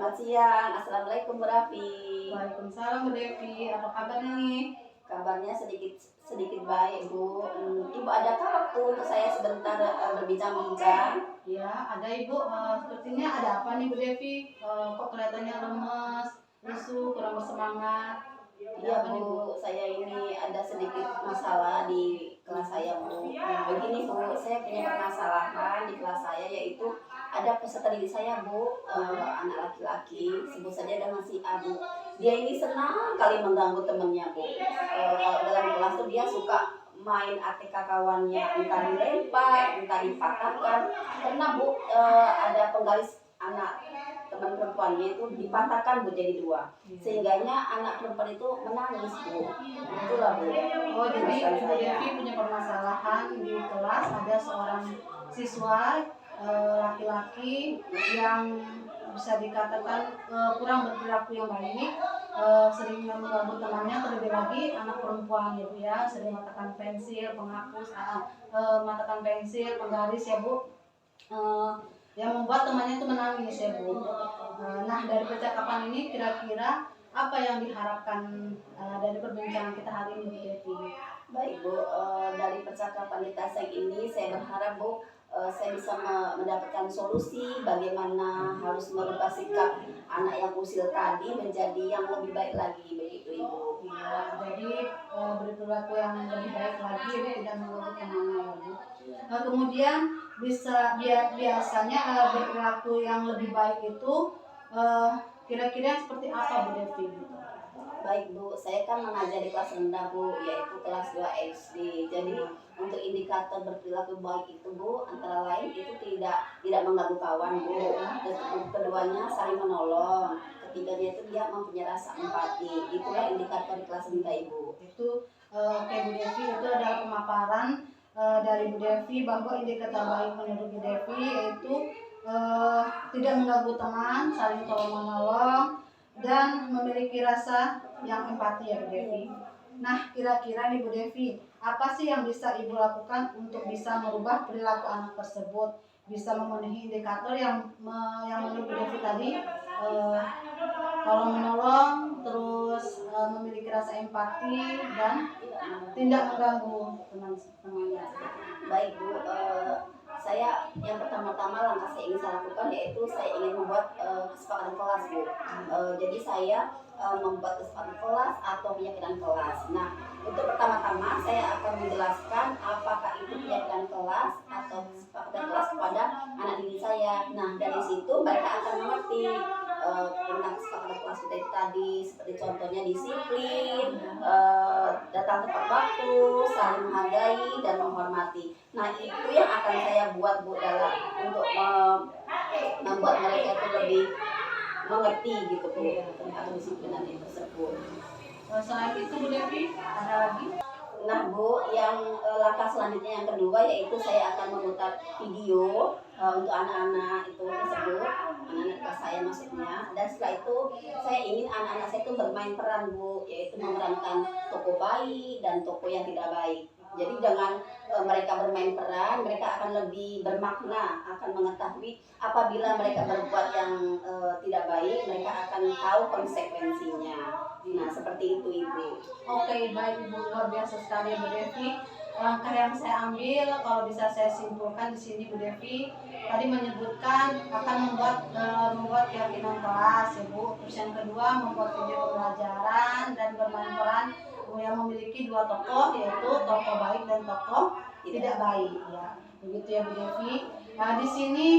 Selamat siang, Assalamualaikum Bu Raffi. Waalaikumsalam Bu Devi, apa kabarnya nih? Kabarnya sedikit sedikit baik Bu. Ibu adakah waktu untuk saya sebentar berbincang-bincang? Ya, ada Ibu. Sepertinya ada apa nih Bu Devi? Kok kelihatannya lemes, lesu, kurang bersemangat? Ada Iya apa nih Bu? Bu, saya ini ada sedikit masalah di kelas saya Bu. Begini Bu, saya punya permasalahan di kelas saya yaitu ada peserta didik saya Bu, anak laki-laki, sebut saja dengan si A Bu. Dia ini senang kali mengganggu temannya Bu. Kalau dalam kelas tuh dia suka main ATK kawannya, entah dilempar, entah dipatahkan. Pernah Bu, ada penggaris anak teman perempuannya itu dipatahkan Bu jadi dua, sehingganya anak perempuan itu menangis Bu. Itulah Bu. Oh, jadi Perasaan Bu saya. Devi punya permasalahan di kelas, ada seorang siswa laki-laki yang bisa dikatakan kurang berperilaku yang baik ini, sering mengganggu temannya, terlebih lagi anak perempuan ya Bu ya, sering matakan pensil, penghapus, matakan pensil, penggaris ya Bu. Eh, yang membuat temannya itu menangis ya Bu. Nah, dari percakapan ini kira-kira apa yang diharapkan dari perbincangan kita hari ini Bu Devi? Baik Bu, dari percakapan kita siang ini saya berharap Bu, saya bisa mendapatkan solusi bagaimana harus merubah sikap anak yang usil tadi menjadi yang lebih baik lagi begitu Ibu. Ya, jadi berperilaku yang lebih baik lagi Ibu, tidak mengganggu temannya ya Bu. Kemudian biasanya berperilaku yang lebih baik itu eh, kira-kira seperti apa Bu Devi? Baik Bu, saya kan mengajar di kelas rendah Bu, yaitu kelas 2 SD. Jadi untuk indikator berperilaku baik itu Bu, antara lain itu tidak mengganggu kawan Bu. Keduanya saling menolong. Ketiganya itu dia mempunyai rasa empati. Itulah indikator di kelas rendah Ibu. Itu oke Bu Devi, itu adalah pemaparan dari Bu Devi bahwa indikator baik menurut Bu Devi yaitu tidak mengganggu teman, saling tolong menolong, dan memiliki rasa yang empati ya Bu Devi. Nah, kira-kira nih Bu Devi, apa sih yang bisa Ibu lakukan untuk bisa merubah perilaku anak tersebut, bisa memenuhi indikator yang menurut Bu Devi tadi, eh, tolong menolong, terus memiliki rasa empati dan tidak mengganggu teman-temannya. Baik Bu, saya yang pertama-tama langkah saya ingin saya lakukan yaitu saya ingin membuat kesepakatan kelas Bu. Jadi saya membuat kesepakatan kelas atau keyakinan kelas. Nah, untuk pertama-tama saya akan menjelaskan apakah itu keyakinan kelas atau kesepakatan kelas kepada anak didik saya. Nah, dari situ mereka akan mengerti tentang kesepakatan kelas kita itu tadi, seperti contohnya disiplin, datang tepat waktu, saling menghargai dan menghormati. Nah, itu yang akan saya buat Bu dalam untuk membuat mereka itu lebih mengerti gitu Bu tentang kedisiplinan itu tersebut. Selain itu Bu Devi, ada lagi? Nah Bu, yang langkah selanjutnya yang kedua yaitu saya akan memutar video untuk anak-anak itu tersebut, anak-anak kelas saya maksudnya. Dan setelah itu saya ingin anak-anak saya itu bermain peran Bu, yaitu memerankan tokoh baik dan tokoh yang tidak baik. Jadi dengan mereka bermain peran, mereka akan lebih bermakna, akan mengetahui apabila mereka berbuat yang tidak baik, mereka akan tahu konsekuensinya. Nah, seperti itu Ibu. Oke, baik Ibu, luar biasa sekali Bu Devi. Langkah yang saya ambil, kalau bisa saya simpulkan di sini Bu Devi, tadi menyebutkan akan membuat keyakinan kelas ya Bu. Terus yang kedua membuat video pembelajaran dan bermain peran yang memiliki dua tokoh, yaitu tokoh baik dan tokoh tidak baik ya. Begitu ya Bu Devi. Nah, di sini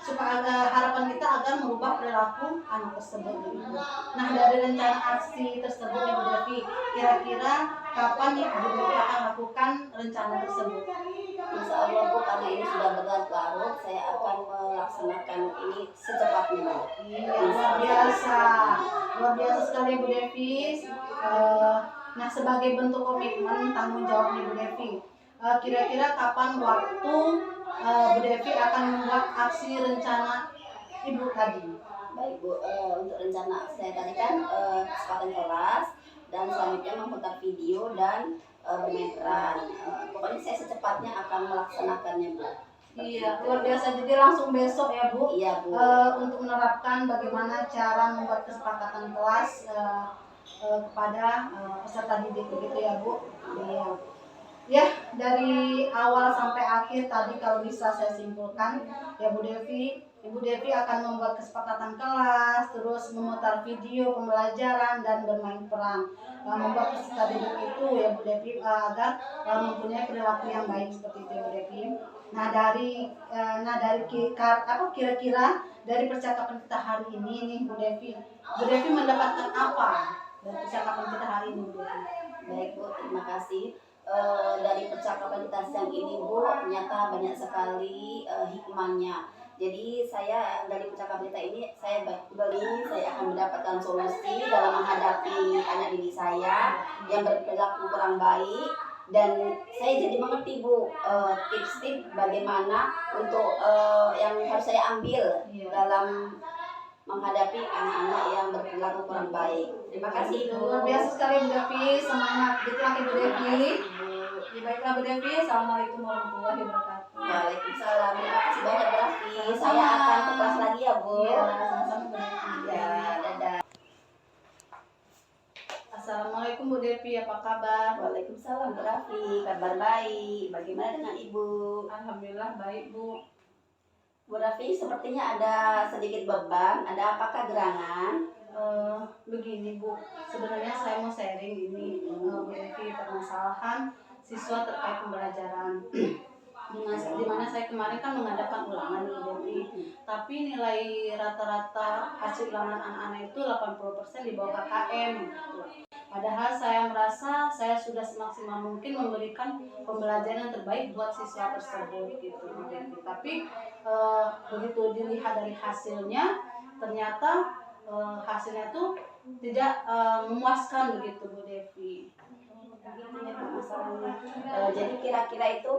supaya harapan kita agar merubah perilaku anak tersebut gitu. Nah, dari rencana aksi tersebut ya Bu Devi, kira-kira kapan nih Bu Devi akan lakukan rencana tersebut? Insya Allah Bu, karena ini sudah berlarut-larut, saya akan melaksanakan ini secepatnya Bu. Iya, luar biasa sekali Bu Devi. Nah, sebagai bentuk komitmen tanggung jawab Bu Devi, kira-kira kapan waktu Bu Devi akan membuat aksi rencana Ibu tadi? Baik Bu, untuk rencana saya tadi kan kesempatan kelas dan selanjutnya memutar video dan bermain peran. Pokoknya saya secepatnya akan melaksanakannya Bu. Iya, luar biasa. Jadi langsung besok ya Bu, Iya Bu. untuk menerapkan bagaimana cara membuat kesepakatan kelas kepada peserta didik begitu ya Bu. Iya. Ya, dari awal sampai akhir tadi kalau bisa saya simpulkan ya Bu Devi, Ibu Devi akan membuat kesepakatan kelas, terus memutar video pembelajaran dan bermain peran. Membuat peserta didik itu ya Bu Devi agar mempunyai perilaku yang baik seperti itu ya Bu Devi. Kira-kira dari percakapan kita hari ini nih Bu Devi mendapatkan apa dari percakapan kita hari ini Bu Devi? Baik Bu, terima kasih. Dari percakapan kita siang ini Bu, ternyata banyak sekali hikmahnya. Jadi saya dari percakapan kita ini saya akan mendapatkan solusi dalam menghadapi anak didik saya yang berperilaku kurang baik, dan saya jadi mengerti Bu tips-tips bagaimana untuk yang harus saya ambil dalam menghadapi anak-anak yang berperilaku kurang baik. Terima kasih Bu. Luar biasa sekali Bu Devi, semangat gitu lagi Bu Devi. Baiklah Bu Devi, assalamualaikum warahmatullahi wabarakatuh. Waalaikumsalam. Terima kasih banyak Bu Raffi. Saya akan ke kelas lagi ya Bu. Iya, sama-sama Bu Devi. Ya, dadah. Assalamualaikum Bu Devi, apa kabar? Waalaikumsalam Bu Raffi. Kabar baik. Bagaimana dengan Ibu? Alhamdulillah baik Bu. Bu Raffi, sepertinya ada sedikit beban. Ada apakah gerangan? Begini Bu, sebenarnya saya mau sharing ini Bu Devi, permasalahan siswa terkait pembelajaran. Di mana saya kemarin kan mengadakan ulangan Bu Devi, tapi nilai rata-rata hasil ulangan anak-anak itu 80% di bawah KKM gitu. Padahal saya merasa saya sudah semaksimal mungkin memberikan pembelajaran yang terbaik buat siswa tersebut gitu Bu Devi. Tapi begitu dilihat dari hasilnya, ternyata hasilnya tuh tidak memuaskan begitu Bu Devi. Begini masalahnya. Jadi kira-kira itu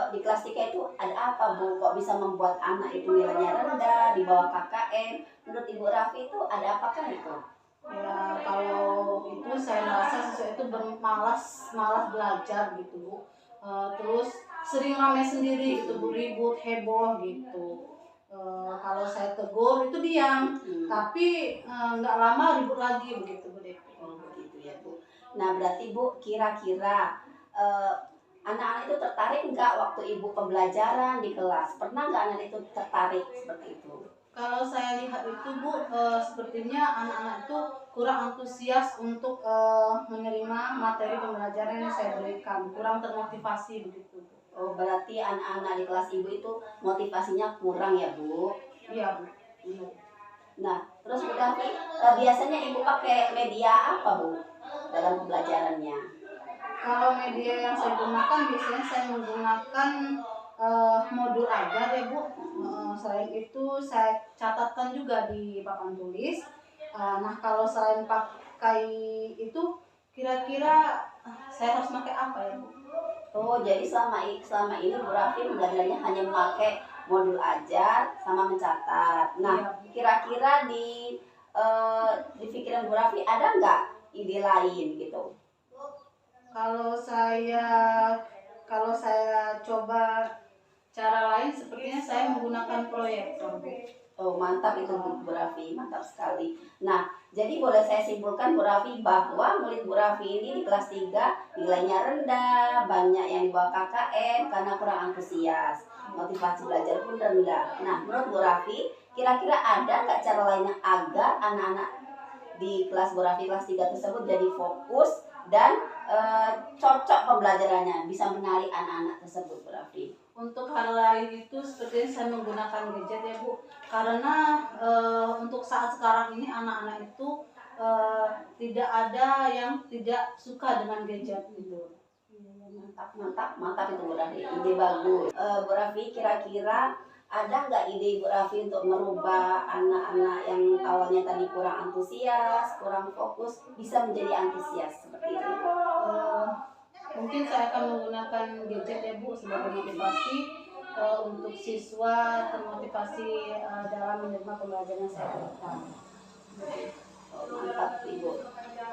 di kelas 3 itu ada apa Bu? Kok bisa membuat anak itu nilainya rendah di bawah KKM? Menurut Ibu Raffi itu ada apakah itu? Ya kalau itu saya merasa siswa itu malas belajar gitu Bu. Terus sering ramai sendiri gitu Bu, ribut, heboh gitu. Kalau saya tegur itu diam, tapi nggak lama ribut lagi begitu Bu Devi. Oh begitu ya Bu. Nah berarti Bu, kira-kira anak-anak itu tertarik nggak waktu Ibu pembelajaran di kelas? Pernah nggak anak itu tertarik seperti itu? Kalau saya lihat itu Bu, sepertinya anak-anak itu kurang antusias untuk menerima materi pembelajaran yang saya berikan, kurang termotivasi begitu Bu. Oh berarti anak-anak di kelas Ibu itu motivasinya kurang ya Bu? Iya Bu. Nah terus Bu Davi, biasanya Ibu pakai media apa Bu dalam pembelajarannya? Kalau media yang saya gunakan biasanya saya menggunakan modul ajar ya Bu. Selain itu saya catatkan juga di papan tulis. Nah kalau selain pakai itu kira-kira saya harus pakai apa ya Bu? Oh jadi selama ini Bu Raffi belajarnya hanya memakai modul ajar sama mencatat. Nah kira-kira di pikiran Bu Raffi ada nggak ide lain gitu? Kalau saya coba cara lain, sepertinya saya menggunakan proyektor Bu. Oh mantap itu Bu Raffi, mantap sekali. Nah jadi boleh saya simpulkan Bu Raffi bahwa murid Bu Raffi ini di kelas 3 nilainya rendah, banyak yang di bawah KKM karena kurang antusias, motivasi belajar pun rendah. Nah menurut Bu Raffi, kira-kira ada nggak cara lainnya agar anak-anak di kelas Bu Raffi kelas 3 tersebut jadi fokus dan cocok pembelajarannya, bisa menarik anak-anak tersebut Bu Raffi? Untuk hal lain itu sepertinya saya menggunakan gadget ya Bu, karena untuk saat sekarang ini anak-anak itu tidak ada yang tidak suka dengan gadget gitu. Mantap itu Bu Raffi, ide bagus. Bu Raffi, kira-kira ada nggak ide Bu Raffi untuk merubah anak-anak yang awalnya tadi kurang antusias, kurang fokus, bisa menjadi antusias seperti itu? Mungkin saya akan menggunakan gadget ya Bu sebagai motivasi untuk siswa termotivasi dalam menerima pembelajaran yang saya berikan. Mantap Ibu,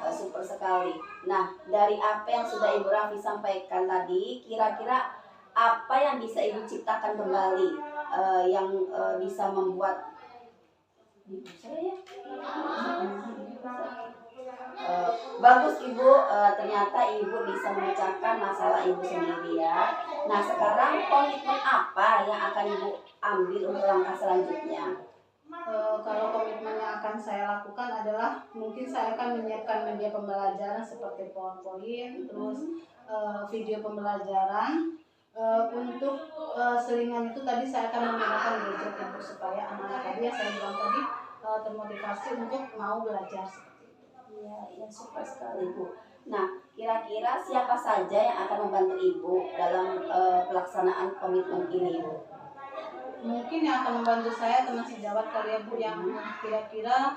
super sekali. Nah dari apa yang sudah Ibu Raffi sampaikan tadi, kira-kira apa yang bisa Ibu ciptakan kembali yang bisa membuat bagus Ibu, ternyata Ibu bisa memecahkan masalah Ibu sendiri ya. Nah sekarang komitmen apa yang akan Ibu ambil untuk langkah selanjutnya? Kalau komitmen yang akan saya lakukan adalah mungkin saya akan menyiapkan media pembelajaran seperti PowerPoint, terus video pembelajaran. Untuk selingan itu tadi saya akan menggunakan gadget Ibu supaya anak-anak tadi yang saya bilang tadi termotivasi untuk mau belajar seperti itu. Iya, iya super sekali Bu. Nah, kira-kira siapa saja yang akan membantu Ibu dalam pelaksanaan komitmen ini Bu? Mungkin yang akan membantu saya teman sejawat kalian Bu yang kira-kira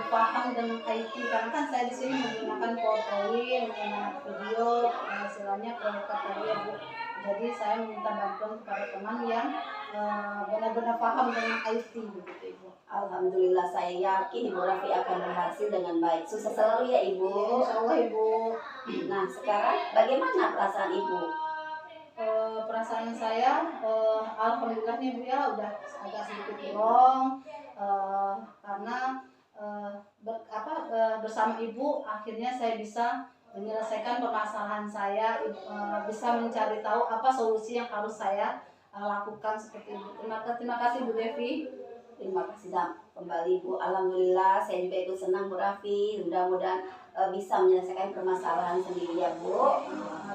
paham dengan IT, karena kan saya di sini menggunakan PowerPoint, menggunakan video, istilahnya proyektor tadi ya Bu. Jadi saya meminta bantuan kepada teman yang benar-benar paham dengan IT begitu Ibu. Alhamdulillah saya yakin Ibu Rafi akan berhasil dengan baik. Sukses selalu ya Ibu. Insya Allah Ibu. Nah sekarang bagaimana perasaan Ibu? Perasaan saya alhamdulillah nih Bu ya udah agak sedikit plong karena bersama Ibu akhirnya saya bisa menyelesaikan permasalahan saya, bisa mencari tahu apa solusi yang harus saya lakukan seperti itu. Terima kasih Bu Devi. Terima kasih kembali Bu. Alhamdulillah saya juga ikut senang Bu Rafi. Mudah-mudahan bisa menyelesaikan permasalahan sendiri ya Bu.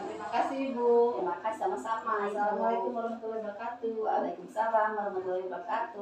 Terima kasih Bu. Terima kasih sama-sama. Assalamualaikum warahmatullahi wabarakatuh. Waalaikumsalam warahmatullahi wabarakatuh.